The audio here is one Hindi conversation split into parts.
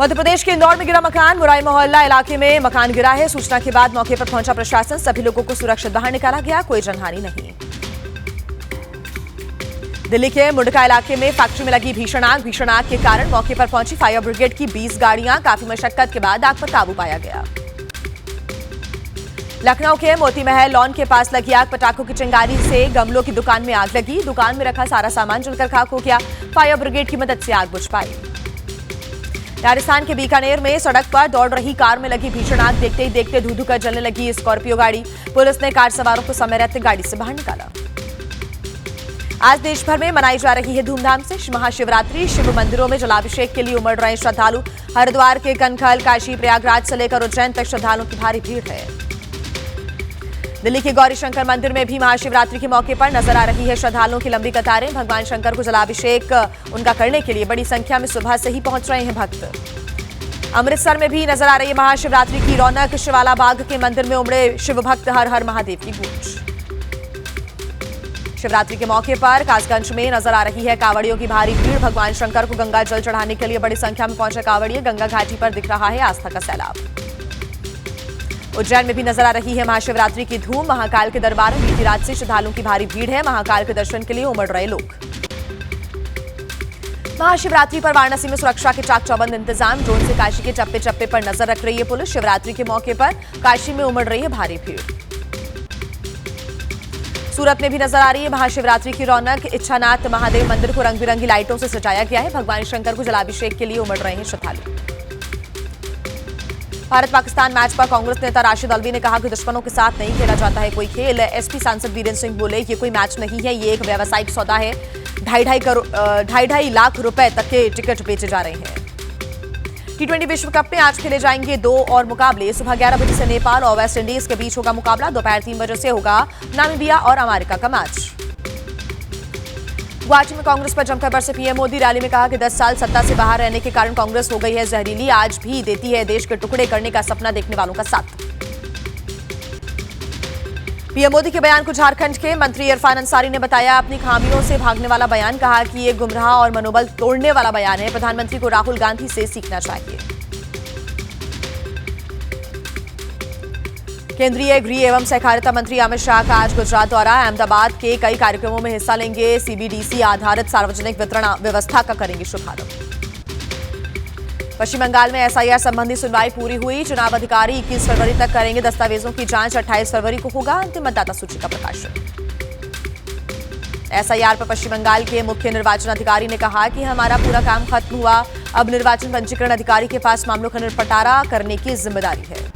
मध्य प्रदेश के इंदौर में गिरा मकान। मुराई मोहल्ला इलाके में मकान गिरा है। सूचना के बाद मौके पर पहुंचा प्रशासन। सभी लोगों को सुरक्षित बाहर निकाला गया। कोई जनहानि नहीं। दिल्ली के मुंडका इलाके में फैक्ट्री में लगी भीषण आग के कारण मौके पर पहुंची फायर ब्रिगेड की 20 गाड़ियां। काफी मशक्कत के बाद आग पर काबू पाया गया। लखनऊ के मोती महल लॉन के पास लगी आग। पटाखों की चिंगारी से गमलों की दुकान में आग लगी। दुकान में रखा सारा सामान जलकर खाक हो गया। फायर ब्रिगेड की मदद से आग बुझ पाई। राजस्थान के बीकानेर में सड़क पर दौड़ रही कार में लगी भीषण आग। देखते ही देखते धू-धू कर जलने लगी स्कॉर्पियो गाड़ी। पुलिस ने कार सवारों को समय रहते गाड़ी से बाहर निकाला। आज देश भर में मनाई जा रही है धूमधाम से महाशिवरात्रि। शिव मंदिरों में जलाभिषेक के लिए उमड़ रहे श्रद्धालु। हरिद्वार के कनखल, काशी, प्रयागराज से लेकर उज्जैन तक श्रद्धालुओं की भारी भीड़ है। दिल्ली के गौरी शंकर मंदिर में भी महाशिवरात्रि के मौके पर नजर आ रही है श्रद्धालुओं की लंबी कतारें। भगवान शंकर को जलाभिषेक उनका करने के लिए बड़ी संख्या में सुबह से ही पहुंच रहे हैं भक्त। अमृतसर में भी नजर आ रही है महाशिवरात्रि की रौनक। शिवाला बाग के मंदिर में उमड़े शिव भक्त। हर हर महादेव की गूंज। शिवरात्रि के मौके पर कासगंज में नजर आ रही है कांवड़ियों की भारी भीड़। भगवान शंकर को गंगा जल चढ़ाने के लिए बड़ी संख्या में पहुंचे कांवड़िए। गंगा घाटी पर दिख रहा है आस्था का सैलाब। उज्जैन में भी नजर आ रही है महाशिवरात्रि की धूम। महाकाल के दरबार में बीती रात से श्रद्धालुओं की भारी भीड़ है। महाकाल के दर्शन के लिए उमड़ रहे लोग। महाशिवरात्रि पर वाराणसी में सुरक्षा के चाक चौबंद इंतजाम। ड्रोन से काशी के चप्पे चप्पे पर नजर रख रही है पुलिस। शिवरात्रि के मौके पर काशी में उमड़ रही है भारी भीड़। सूरत में भी नजर आ रही है महाशिवरात्रि की रौनक। इच्छानाथ महादेव मंदिर को रंग बिरंगी लाइटों से सजाया गया है। भगवान शंकर को जलाभिषेक के लिए उमड़ रहे हैं श्रद्धालु। भारत पाकिस्तान मैच पर कांग्रेस नेता राशिद अल्वी ने कहा कि दुश्मनों के साथ नहीं खेला जाता है कोई खेल। एसपी सांसद वीरेंद्र सिंह बोले ये कोई मैच नहीं है, ये एक व्यावसायिक सौदा है। 2.5 लाख रुपए तक के टिकट बेचे जा रहे हैं। T20 विश्व कप में आज खेले जाएंगे 2 और मुकाबले। सुबह 11 बजे से नेपाल और वेस्ट इंडीज के बीच होगा मुकाबला। दोपहर 3 बजे से होगा नामीबिया और अमेरिका का मैच। गुवाहाटी में कांग्रेस पर जमकर बरसे पीएम मोदी। रैली में कहा कि 10 साल सत्ता से बाहर रहने के कारण कांग्रेस हो गई है जहरीली। आज भी देती है देश के टुकड़े करने का सपना देखने वालों का साथ। पीएम मोदी के बयान को झारखंड के मंत्री इरफान अंसारी ने बताया अपनी खामियों से भागने वाला बयान। कहा कि ये गुमराह और मनोबल तोड़ने वाला बयान है। प्रधानमंत्री को राहुल गांधी से सीखना चाहिए। केंद्रीय गृह एवं सहकारिता मंत्री अमित शाह का आज गुजरात दौरा। अहमदाबाद के कई कार्यक्रमों में हिस्सा लेंगे। सीबीडीसी आधारित सार्वजनिक वितरण व्यवस्था का करेंगे शुभारंभ। पश्चिम बंगाल में एसआईआर संबंधी सुनवाई पूरी हुई। चुनाव अधिकारी 21 फरवरी तक करेंगे दस्तावेजों की जांच। 28 फरवरी को होगा अंतिम मतदाता सूची का प्रकाशन। एसआईआर पर पश्चिम बंगाल के मुख्य निर्वाचन अधिकारी ने कहा कि हमारा पूरा काम खत्म हुआ। अब निर्वाचन पंजीकरण अधिकारी के पास मामलों का निपटारा करने की जिम्मेदारी है।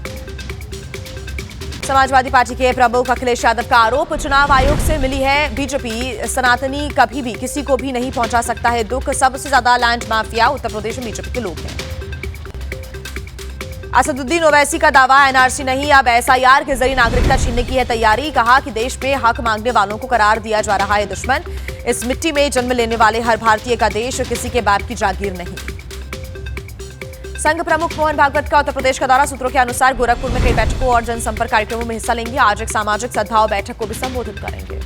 समाजवादी पार्टी के प्रमुख अखिलेश यादव का आरोप चुनाव आयोग से मिली है बीजेपी सनातनी कभी भी किसी को भी नहीं पहुंचा सकता है दुख। सबसे ज्यादा लैंड माफिया उत्तर प्रदेश में बीजेपी के लोग हैं। असदुद्दीन ओवैसी का दावा एनआरसी नहीं अब एसआईआर के जरिए नागरिकता छीनने की है तैयारी। कहा कि देश में हक मांगने वालों को करार दिया जा रहा है दुश्मन। इस मिट्टी में जन्म लेने वाले हर भारतीय का देश किसी के बाप की जागीर नहीं। संघ प्रमुख मोहन भागवत का उत्तर प्रदेश का दौरा। सूत्रों के अनुसार गोरखपुर में कई बैठकों और जनसंपर्क कार्यक्रमों में हिस्सा लेंगे। आज एक सामाजिक सद्भाव बैठक को भी संबोधित करेंगे।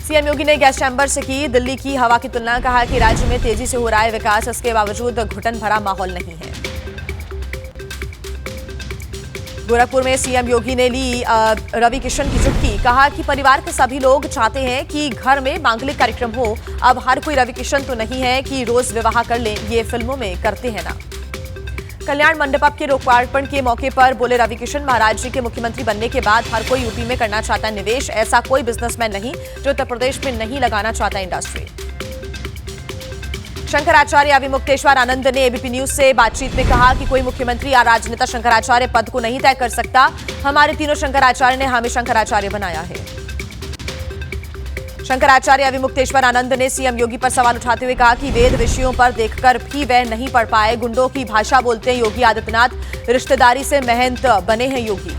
सीएम योगी ने गैस चैम्बर से की दिल्ली की हवा की तुलना। कहा कि राज्य में तेजी से हो रहा है विकास, इसके बावजूद घुटन भरा माहौल नहीं है। गोरखपुर में सीएम योगी ने ली रवि किशन की चुटकी। कहा कि परिवार के सभी लोग चाहते हैं कि घर में मांगलिक कार्यक्रम हो। अब हर कोई रवि किशन तो नहीं है कि रोज विवाह कर लें, ये फिल्मों में करते हैं ना। कल्याण मंडपम के लोकार्पण के मौके पर बोले रवि किशन महाराज जी के मुख्यमंत्री बनने के बाद हर कोई यूपी में करना चाहता है निवेश। ऐसा कोई बिजनेसमैन नहीं जो उत्तर प्रदेश में नहीं लगाना चाहता इंडस्ट्री। शंकराचार्य अविमुक्तेश्वर आनंद ने एबीपी न्यूज से बातचीत में कहा कि कोई मुख्यमंत्री या राजनेता शंकराचार्य पद को नहीं तय कर सकता। हमारे तीनों शंकराचार्य ने हमें शंकराचार्य बनाया है। शंकराचार्य अविमुक्तेश्वर आनंद ने सीएम योगी पर सवाल उठाते हुए कहा कि वेद विषयों पर देखकर भी वह नहीं पढ़ पाए। गुंडों की भाषा बोलते हैं योगी आदित्यनाथ। रिश्तेदारी से महंत बने हैं योगी।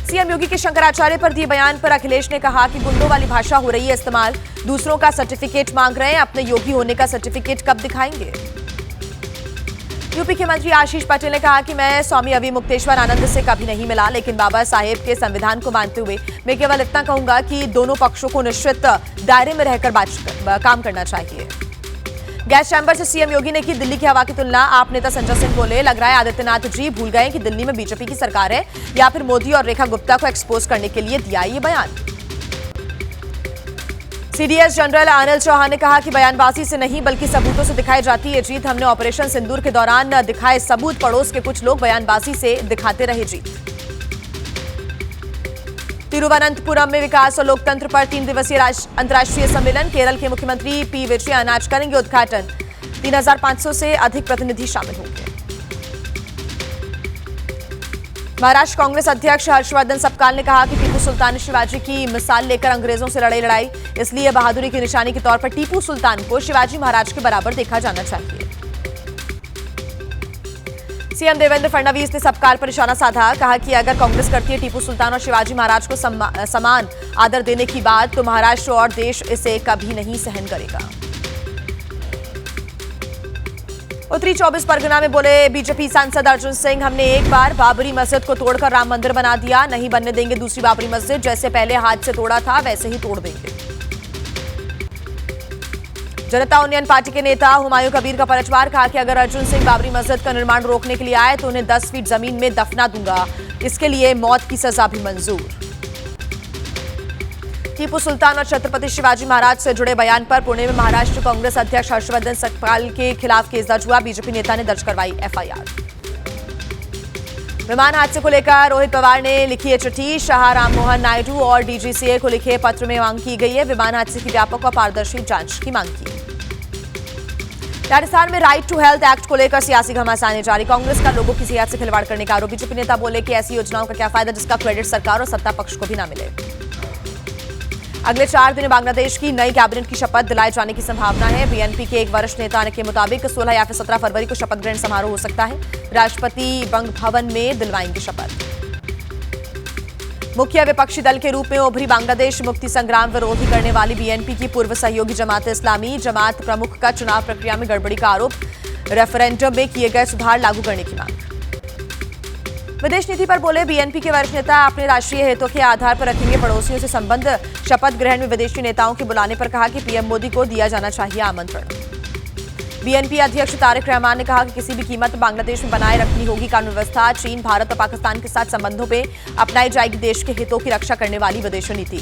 सीएम योगी के शंकराचार्य पर दिए बयान पर अखिलेश ने कहा कि गुंडों वाली भाषा हो रही है इस्तेमाल। दूसरों का सर्टिफिकेट मांग रहे हैं, अपने योगी होने का सर्टिफिकेट कब दिखाएंगे। यूपी के मंत्री आशीष पटेल ने कहा कि मैं स्वामी अविमुक्तेश्वर आनंद से कभी नहीं मिला, लेकिन बाबा साहेब के संविधान को मानते हुए मैं केवल इतना कहूंगा कि दोनों पक्षों को निश्चित दायरे में रहकर काम करना चाहिए। गैस चैंबर से सीएम योगी ने की दिल्ली की हवा की तुलना। आप नेता संजय सिंह बोले, लग रहा है आदित्यनाथ जी भूल गए कि दिल्ली में बीजेपी की सरकार है, या फिर मोदी और रेखा गुप्ता को एक्सपोज करने के लिए दिया ये बयान। सीडीएस जनरल अनिल चौहान ने कहा कि बयानबाजी से नहीं बल्कि सबूतों से दिखाई जाती है जीत। हमने ऑपरेशन सिंदूर के दौरान दिखाए सबूत, पड़ोस के कुछ लोग बयानबाजी से दिखाते रहे जीत। तिरुवनंतपुरम में विकास और लोकतंत्र पर 3 दिवसीय अंतर्राष्ट्रीय सम्मेलन। केरल के मुख्यमंत्री पी विजयन आज करेंगे उद्घाटन। 3,500 से अधिक प्रतिनिधि शामिल होंगे। महाराष्ट्र कांग्रेस अध्यक्ष हर्षवर्धन सपकाल ने कहा कि टीपू सुल्तान ने शिवाजी की मिसाल लेकर अंग्रेजों से लड़ाई, इसलिए बहादुरी की निशानी के तौर पर टीपू सुल्तान को शिवाजी महाराज के बराबर देखा जाना चाहिए। सीएम देवेंद्र फडणवीस ने सपकाल पर निशाना साधा, कहा कि अगर कांग्रेस करती है टीपू सुल्तान और शिवाजी महाराज को समान आदर देने की बात, तो महाराष्ट्र और देश इसे कभी नहीं सहन करेगा। उत्तरी 24 परगना में बोले बीजेपी सांसद अर्जुन सिंह, हमने एक बार बाबरी मस्जिद को तोड़कर राम मंदिर बना दिया, नहीं बनने देंगे दूसरी बाबरी मस्जिद। जैसे पहले हाथ से तोड़ा था वैसे ही तोड़ देंगे। जनता उन्नयन पार्टी के नेता हुमायूं कबीर का पलटवार, कहा कि अगर अर्जुन सिंह बाबरी मस्जिद का निर्माण रोकने के लिए आए तो उन्हें 10 फीट जमीन में दफना दूंगा, इसके लिए मौत की सजा भी मंजूर। टीपू सुल्तान और छत्रपति शिवाजी महाराज से जुड़े बयान पर पुणे में महाराष्ट्र कांग्रेस अध्यक्ष हर्षवर्धन सपकाल के खिलाफ केस दर्ज हुआ। बीजेपी नेता ने दर्ज करवाई एफआईआर। विमान हादसे को लेकर रोहित पवार ने लिखी है चिट्ठी। शाह राम मोहन नायडू और डीजीसीए को लिखे पत्र में मांग की गई है। विमान हादसे की व्यापक और पारदर्शी जांच की मांग की। राजस्थान में राइट टू हेल्थ एक्ट को लेकर सियासी घमासाने जारी। कांग्रेस का लोगों की सेहत से खिलवाड़ करने का आरोप। बीजेपी नेता बोले कि ऐसी योजनाओं का क्या फायदा जिसका क्रेडिट सरकार और सत्ता पक्ष को भी न मिले। अगले 4 दिन बांग्लादेश की नई कैबिनेट की शपथ दिलाए जाने की संभावना है। बीएनपी के एक वरिष्ठ नेता के मुताबिक 16 या फिर 17 फरवरी को शपथ ग्रहण समारोह हो सकता है। राष्ट्रपति बंग भवन में दिलवाएंगे शपथ। मुख्य विपक्षी दल के रूप में उभरी बांग्लादेश मुक्ति संग्राम विरोधी करने वाली बीएनपी की पूर्व सहयोगी जमात इस्लामी। जमात प्रमुख का चुनाव प्रक्रिया में गड़बड़ी का आरोप। रेफरेंडम में किए गए सुधार लागू करने की मांग। विदेश नीति पर बोले बीएनपी के वरिष्ठ नेता, अपने राष्ट्रीय हितों के आधार पर रखेंगे पड़ोसियों से संबंध। शपथ ग्रहण में विदेशी नेताओं के बुलाने पर कहा कि पीएम मोदी को दिया जाना चाहिए आमंत्रण। बीएनपी अध्यक्ष तारिक रहमान ने कहा कि किसी भी कीमत बांग्लादेश में बनाए रखनी होगी कानून व्यवस्था। चीन, भारत और पाकिस्तान के साथ संबंधों पे अपनाई जाएगी देश के हितों की रक्षा करने वाली विदेश नीति।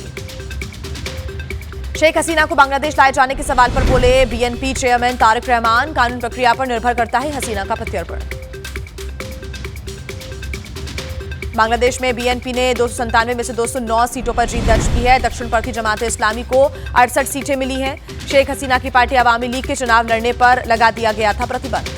शेख हसीना को बांग्लादेश लाए जाने के सवाल पर बोले बीएनपी चेयरमैन तारिक रहमान, कानून प्रक्रिया पर निर्भर करता है हसीना का प्रत्यर्पण। बांग्लादेश में बीएनपी ने 297 में से 209 सीटों पर जीत दर्ज की है। दक्षिणपंथी जमात इस्लामी को 68 सीटें मिली हैं। शेख हसीना की पार्टी अवामी लीग के चुनाव लड़ने पर लगा दिया गया था प्रतिबंध।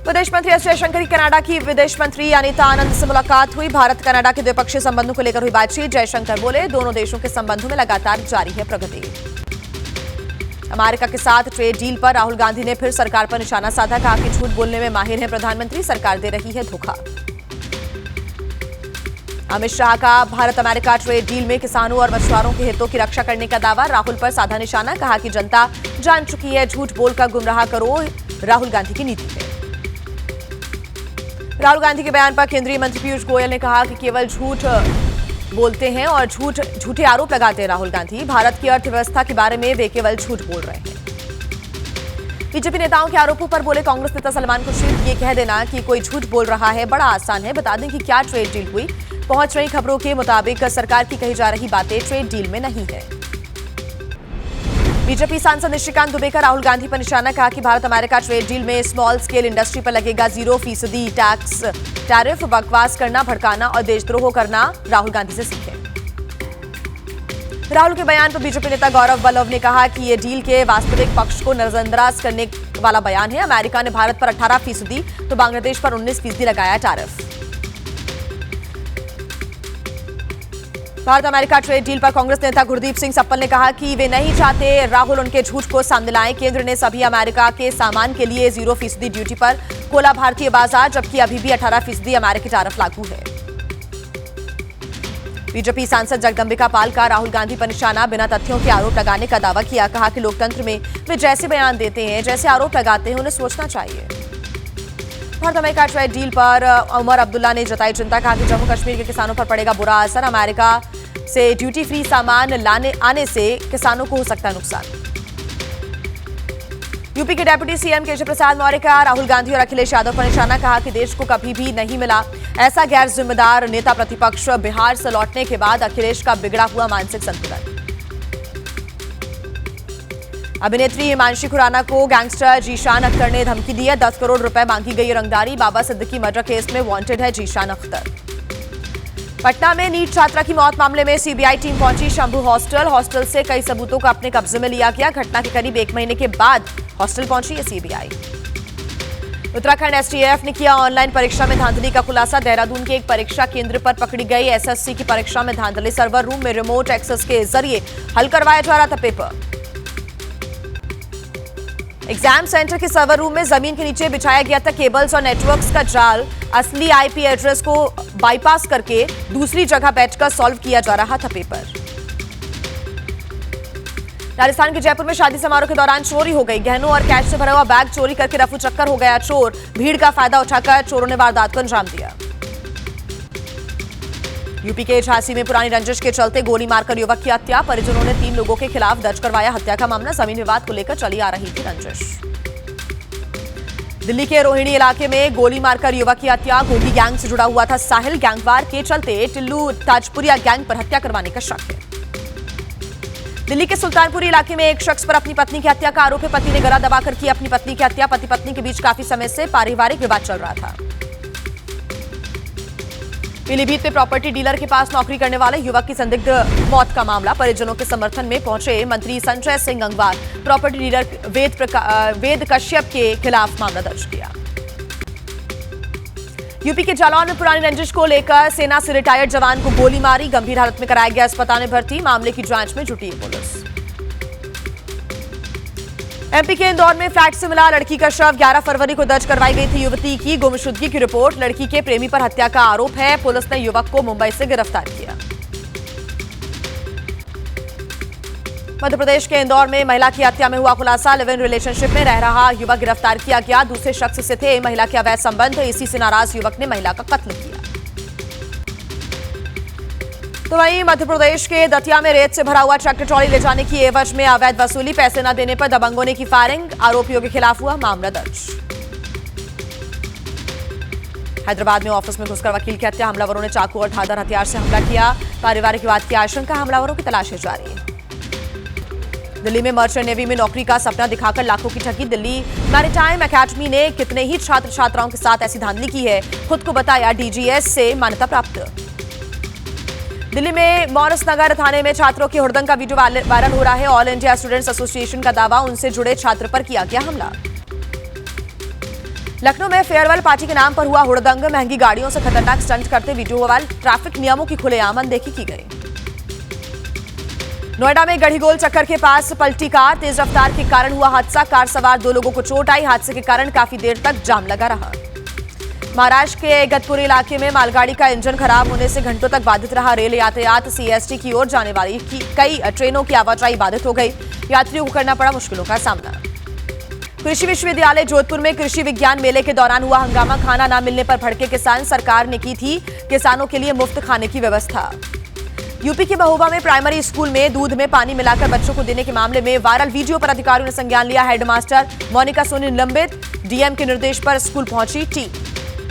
विदेश मंत्री एस जयशंकर की कनाडा की विदेश मंत्री अनीता आनंद से मुलाकात हुई। भारत कनाडा के द्विपक्षीय संबंधों को लेकर हुई बातचीत। जयशंकर बोले, दोनों देशों के संबंधों में लगातार जारी है प्रगति। अमेरिका के साथ ट्रेड डील पर राहुल गांधी ने फिर सरकार पर निशाना साधा। कहा कि झूठ बोलने में माहिर है प्रधानमंत्री, सरकार दे रही है धोखा। अमित शाह का भारत अमेरिका ट्रेड डील में किसानों और मछुआरों के हितों की रक्षा करने का दावा। राहुल पर साधा निशाना। कहा कि जनता जान चुकी है, झूठ बोलकर गुमराह करो राहुल गांधी की नीति है। राहुल गांधी के बयान पर केंद्रीय मंत्री पीयूष गोयल ने कहा कि केवल झूठ बोलते हैं और झूठे आरोप लगाते हैं राहुल गांधी। भारत की अर्थव्यवस्था के बारे में वे केवल झूठ बोल रहे हैं। बीजेपी नेताओं के आरोपों पर बोले कांग्रेस नेता सलमान खुर्शीद, ये कह देना कि कोई झूठ बोल रहा है बड़ा आसान है। बता दें कि क्या ट्रेड डील हुई। पहुंच रही खबरों के मुताबिक सरकार की कही जा रही बातें ट्रेड डील में नहीं है। बीजेपी सांसद निशिकांत दुबे का राहुल गांधी पर निशाना। कहा कि भारत अमेरिका ट्रेड डील में स्मॉल स्केल इंडस्ट्री पर लगेगा 0% टैक्स टैरिफ। बकवास करना, भड़काना और देशद्रोह करना राहुल गांधी से सीखें। राहुल के बयान पर बीजेपी नेता गौरव वल्लभ ने कहा कि यह डील के वास्तविक पक्ष को नजरअंदाज करने वाला बयान है। अमेरिका ने भारत पर 18% तो बांग्लादेश पर 19% लगाया tariff. Bharat America trade deal पर कांग्रेस नेता गुरदीप सिंह सप्पल ने कहा कि वे नहीं चाहते राहुल उनके झूठ को सामने लाएं। केंद्र ने सभी अमेरिका के सामान के लिए 0% ड्यूटी पर खोला भारतीय बाजार, जबकि अभी भी 18% अमेरिकी टैरिफ लागू है। बीजेपी सांसद जगदंबिका पाल का राहुल गांधी पर निशाना। बिना तथ्यों के आरोप लगाने का दावा किया। कहा कि लोकतंत्र में वे जैसे बयान देते हैं, जैसे आरोप लगाते हैं, उन्हें सोचना चाहिए। भारत अमेरिका ट्रेड डील पर उमर अब्दुल्ला ने जताई चिंता। कहा कि जम्मू कश्मीर के किसानों पर पड़ेगा बुरा असर। अमेरिका से ड्यूटी फ्री सामान आने से किसानों को हो सकता है नुकसान। यूपी के डेप्यूटी सीएम केशव प्रसाद मौर्य का राहुल गांधी और अखिलेश यादव पर निशाना, कहा कि देश को कभी भी नहीं मिला ऐसा गैर जिम्मेदार नेता प्रतिपक्ष। बिहार से लौटने के बाद अखिलेश का बिगड़ा हुआ मानसिक संतुलन। अभिनेत्री हिमांशी खुराना को गैंगस्टर जीशान अख्तर ने धमकी दी है। 10 करोड़ रुपए मांगी गई रंगदारी। बाबा सिद्दीकी मर्डर केस में वांटेड है जीशान अख्तर। पटना में नीट छात्रा की मौत मामले में सीबीआई टीम पहुंची शंभू हॉस्टल से कई सबूतों को अपने कब्जे में लिया गया। घटना के करीब 1 महीने के बाद हॉस्टल पहुंची है सीबीआई। उत्तराखंड एसटीएफ ने किया ऑनलाइन परीक्षा में धांधली का खुलासा। देहरादून के एक परीक्षा केंद्र पर पकड़ी गई एसएससी की परीक्षा में धांधली। सर्वर रूम में रिमोट एक्सेस के जरिए हल करवाया जा रहा था पेपर। एग्जाम सेंटर के सर्वर रूम में जमीन के नीचे बिछाया गया था केबल्स और नेटवर्क्स का जाल। असली आईपी एड्रेस को बाईपास करके दूसरी जगह बैठकर सॉल्व किया जा रहा था पेपर। राजस्थान के जयपुर में शादी समारोह के दौरान चोरी हो गई। गहनों और कैश से भरा हुआ बैग चोरी करके रफू चक्कर हो गया चोर। भीड़ का फायदा उठाकर चोरों ने वारदात को अंजाम दिया। यूपी के झांसी में पुरानी रंजिश के चलते गोली मारकर युवक की हत्या। परिजनों ने 3 लोगों के खिलाफ दर्ज करवाया हत्या का मामला। जमीन विवाद को लेकर चली आ रही थी रंजिश। दिल्ली के रोहिणी इलाके में गोली मारकर युवक की हत्या। गोगी गैंग से जुड़ा हुआ था साहिल। गैंगवार के चलते टिल्लू ताजपुरिया गैंग पर हत्या करवाने का शक है। दिल्ली के सुल्तानपुरी इलाके में एक शख्स पर अपनी पत्नी की हत्या का आरोप है। पति ने गला दबाकर की अपनी पत्नी की हत्या। पति पत्नी के बीच काफी समय से पारिवारिक विवाद चल रहा था। पीलीभीत में प्रॉपर्टी डीलर के पास नौकरी करने वाले युवक की संदिग्ध मौत का मामला। परिजनों के समर्थन में पहुंचे मंत्री संजय सिंह गंगवार। प्रॉपर्टी डीलर वेद कश्यप के खिलाफ मामला दर्ज किया। यूपी के जालौन में पुरानी रंजिश को लेकर सेना से रिटायर्ड जवान को गोली मारी। गंभीर हालत में कराया गया अस्पताल में भर्ती। मामले की जांच में जुटी है पुलिस। एमपी के इंदौर में फ्लैट से मिला लड़की का शव। 11 फरवरी को दर्ज करवाई गई थी युवती की गुमशुदगी की रिपोर्ट। लड़की के प्रेमी पर हत्या का आरोप है। पुलिस ने युवक को मुंबई से गिरफ्तार किया। मध्य प्रदेश के इंदौर में महिला की हत्या में हुआ खुलासा। लिव इन रिलेशनशिप में रह रहा युवक गिरफ्तार किया गया। दूसरे शख्स से थे महिला के अवैध संबंध। इसी से नाराज युवक ने महिला का कत्ल किया। तो वहीं मध्य प्रदेश के दतिया में रेत से भरा हुआ ट्रैक्टर ट्रॉली ले जाने की एवज में अवैध वसूली। पैसे न देने पर दबंगों ने की फायरिंग। आरोपियों के खिलाफ हुआ मामला दर्ज। हैदराबाद में ऑफिस में घुसकर वकील की हत्या। हमलावरों ने चाकू और धारदार हथियार से हमला किया। पारिवारिक विवाद की आशंका। हमलावरों की तलाश जारी है। दिल्ली में मर्चेंट नेवी में नौकरी का सपना दिखाकर लाखों की ठगी। दिल्ली मैरीटाइम एकेडमी ने कितने ही छात्र छात्राओं के साथ ऐसी धांधली की है। खुद को बताया डीजीएस से मान्यता प्राप्त। दिल्ली में मॉरिस नगर थाने में छात्रों की हुड़दंग का वीडियो वायरल हो रहा है। ऑल इंडिया स्टूडेंट्स एसोसिएशन का दावा, उनसे जुड़े छात्र पर किया गया हमला। लखनऊ में फेयरवेल पार्टी के नाम पर हुआ हुड़दंग। महंगी गाड़ियों से खतरनाक स्टंट करते वीडियो वायरल। ट्रैफिक नियमों की खुलेआम अनदेखी की गई। नोएडा में गढ़ीगोल चक्कर के पास पलटी कार। तेज रफ्तार के कारण हुआ हादसा। कार सवार 2 लोगों को चोट आई। हादसे के कारण काफी देर तक जाम लगा रहा। महाराष्ट्र के इगतपुरी इलाके में मालगाड़ी का इंजन खराब होने से घंटों तक बाधित रहा रेल यातायात। सीएसटी की ओर जाने वाली कई ट्रेनों की आवाजाही बाधित हो गई। यात्रियों को करना पड़ा मुश्किलों का सामना। कृषि विश्वविद्यालय जोधपुर में कृषि विज्ञान मेले के दौरान हुआ हंगामा। खाना न मिलने पर भड़के किसान। सरकार ने की थी किसानों के लिए मुफ्त खाने की व्यवस्था। यूपी के महोबा में प्राइमरी स्कूल में दूध में पानी मिलाकर बच्चों को देने के मामले में वायरल वीडियो पर अधिकारियों ने संज्ञान लिया। हेडमास्टर मोनिका सोनी निलंबित। डीएम के निर्देश पर स्कूल पहुंची टीम।